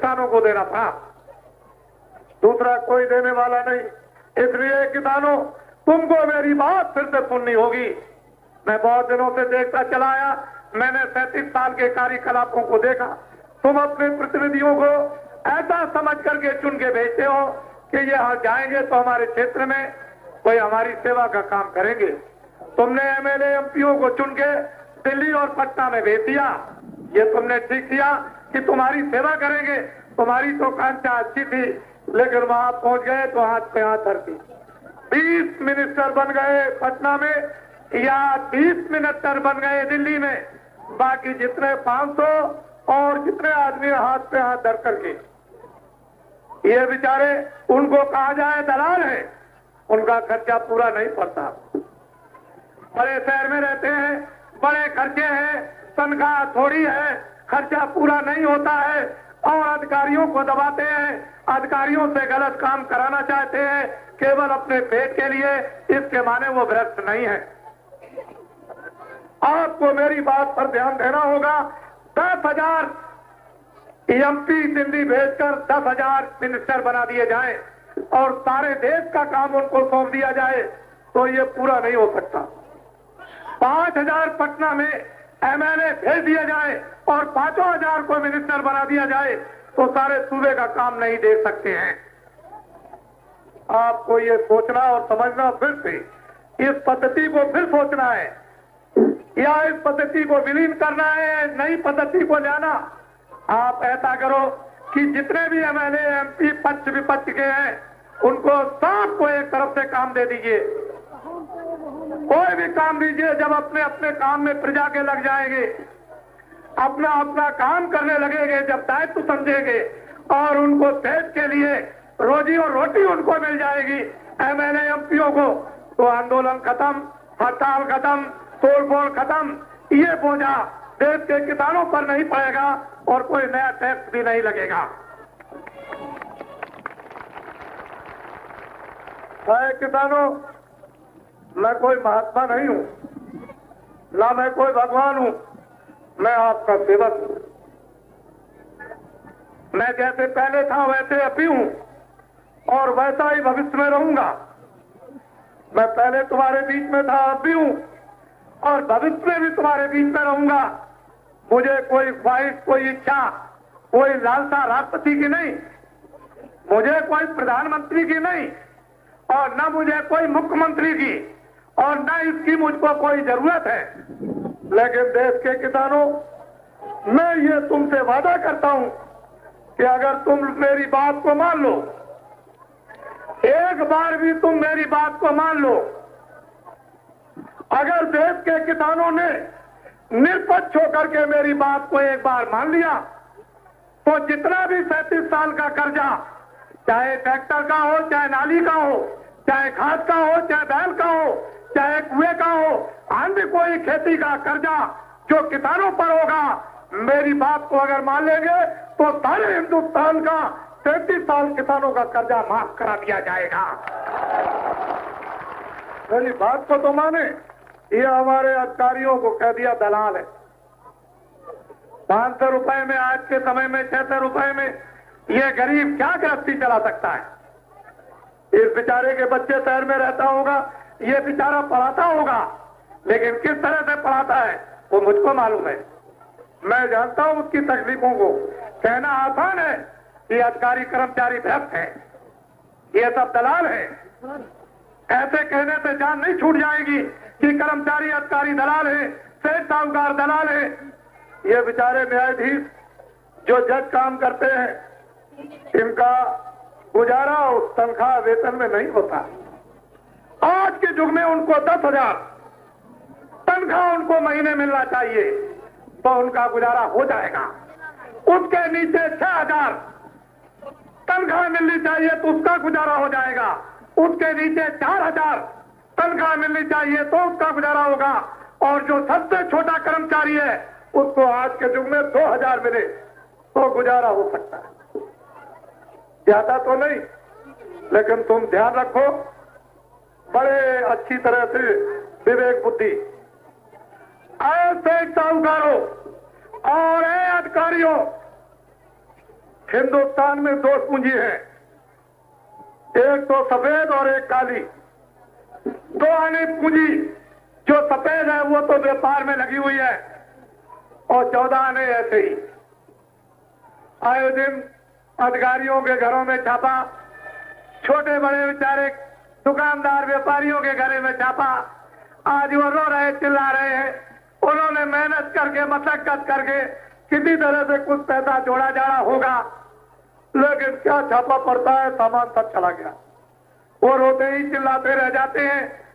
किसानों को देना था, दूसरा कोई देने वाला नहीं। इसलिए किसानों, तुमको मेरी बात फिर से सुननी होगी। मैं बहुत दिनों से देखता चला आया, मैंने 37 साल के कार्यकलापों को देखा। तुम अपने प्रतिनिधियों को ऐसा समझ करके चुन के भेजते हो कि ये यहाँ जाएंगे तो हमारे क्षेत्र में कोई हमारी सेवा का काम करेंगे। तुमने एमएलए एमपीओ को चुन के दिल्ली और पटना में भेज दिया। ये तुमने ठीक किया कि तुम्हारी सेवा करेंगे। तुम्हारी तो कांक्षा अच्छी थी, लेकिन वहां पहुंच गए तो हाथ पे हाथ धरती। 20 मिनिस्टर बन गए पटना में या 20 मिनिस्टर बन गए दिल्ली में, बाकी जितने 500 और जितने आदमी हाथ पे हाथ धर करके, ये बेचारे, उनको कहा जाए दलाल है, उनका खर्चा पूरा नहीं पड़ता। बड़े शहर में रहते हैं, बड़े खर्चे हैं, तनख्वाह थोड़ी है, खर्चा पूरा नहीं होता है और अधिकारियों को दबाते हैं, अधिकारियों से गलत काम कराना चाहते हैं केवल अपने पेट के लिए। इसके माने वो भ्रष्ट नहीं है। आपको मेरी बात पर ध्यान देना होगा। 10,000 एमपी दिल्ली भेजकर 10,000 मिनिस्टर बना दिए जाए और सारे देश का काम उनको सौंप दिया जाए तो ये पूरा नहीं हो सकता। 5,000 पटना में एमएलए भेज दिया जाए और 5,000 को मिनिस्टर बना दिया जाए तो सारे सूबे का काम नहीं दे सकते हैं। आपको ये सोचना और समझना, फिर से इस पद्धति को फिर सोचना है या इस पद्धति को विलीन करना है, नई पद्धति को लाना। आप ऐसा करो कि जितने भी एमएलए एमपी पक्ष विपक्ष के हैं उनको सबको एक तरफ से काम दे दीजिए। कोई भी काम दीजिए, जब अपने अपने काम में प्रजा के लग जाएंगे, अपना अपना काम करने लगेंगे, जब दायित्व समझेंगे और उनको देश के लिए रोजी और रोटी उनको मिल जाएगी एमएलए एमपीओ को, तो आंदोलन खत्म, हड़ताल खत्म, तोड़फोड़ खत्म। ये बोझा देश के किसानों पर नहीं पड़ेगा और कोई नया टैक्स भी नहीं लगेगा। किसानों, मैं कोई महात्मा नहीं हूं, ना मैं कोई भगवान हूं, मैं आपका सेवक हूं। मैं जैसे पहले था वैसे अब भी हूं और वैसा ही भविष्य में रहूंगा। मैं पहले तुम्हारे बीच में था, अब भी हूं और भविष्य में भी तुम्हारे बीच में रहूंगा। मुझे कोई ख्वाहिश, कोई इच्छा, कोई लालसा राष्ट्रपति की नहीं, मुझे कोई प्रधानमंत्री की नहीं और न मुझे कोई मुख्यमंत्री की और न इसकी मुझको कोई जरूरत है। लेकिन देश के किसानों, मैं ये तुमसे वादा करता हूं कि अगर तुम मेरी बात को मान लो, एक बार भी तुम मेरी बात को मान लो, अगर देश के किसानों ने निष्पक्ष होकर के मेरी बात को एक बार मान लिया तो जितना भी 37 साल का कर्जा, चाहे ट्रैक्टर का हो, चाहे नाली का हो, चाहे खाद का हो, चाहे बैल का हो, चाहे कुएं का हो, अन्य कोई खेती का कर्जा जो किसानों पर होगा, मेरी बात को अगर मान लेंगे तो सारे हिंदुस्तान का 33 साल किसानों का कर्जा माफ करा दिया जाएगा। मेरी बात को तो माने। ये हमारे अधिकारियों को कह दिया दलाल है। 500 रुपए में, आज के समय में 600 रुपए में ये गरीब क्या गृहस्थी चला सकता है? इस बेचारे के बच्चे शहर में रहता होगा, ये बेचारा पढ़ाता होगा, लेकिन किस तरह से पढ़ाता है वो मुझको मालूम है। मैं जानता हूं उसकी तकलीफों को। कहना आसान है कि अधिकारी कर्मचारी भ्रष्ट है, ये सब दलाल है। ऐसे कहने से जान नहीं छूट जाएगी कि कर्मचारी अधिकारी दलाल है, सेठ साहूकार दलाल है। ये बेचारे न्यायाधीश जो जज काम करते हैं, इनका गुजारा उस तनख्वाह वेतन में नहीं होता। आज के युग में उनको 10,000 तनख्वाह उनको महीने मिलना चाहिए तो उनका गुजारा हो जाएगा। उसके नीचे 6,000 तनख्वाह मिलनी चाहिए तो उसका गुजारा हो जाएगा। उसके नीचे 4,000 तनख्वाह मिलनी चाहिए तो उसका गुजारा होगा। और जो सबसे छोटा कर्मचारी है उसको आज के युग में 2,000 मिले तो गुजारा हो सकता है, ज्यादा तो नहीं। लेकिन तुम ध्यान रखो, बड़े अच्छी तरह से विवेक बुद्धि, ऐसे साहूकारों और अधिकारियों, हिंदुस्तान में दो पूंजी है, एक तो सफेद और एक काली। दो आने पूंजी, जो सफेद है वो तो व्यापार में लगी हुई है और 14 आने ऐसे ही। आए दिन अधिकारियों के घरों में छापा, छोटे बड़े बेचारे दुकानदार व्यापारियों के घरों में छापा। आज वो रो रहे, चिल्ला रहे हैं। उन्होंने मेहनत करके, मशक्कत करके किसी तरह से कुछ पैसा जोड़ा जाना होगा, लेकिन क्या छापा पड़ता है, सामान सब चला गया। वो रोते ही चिल्लाते रह जाते हैं।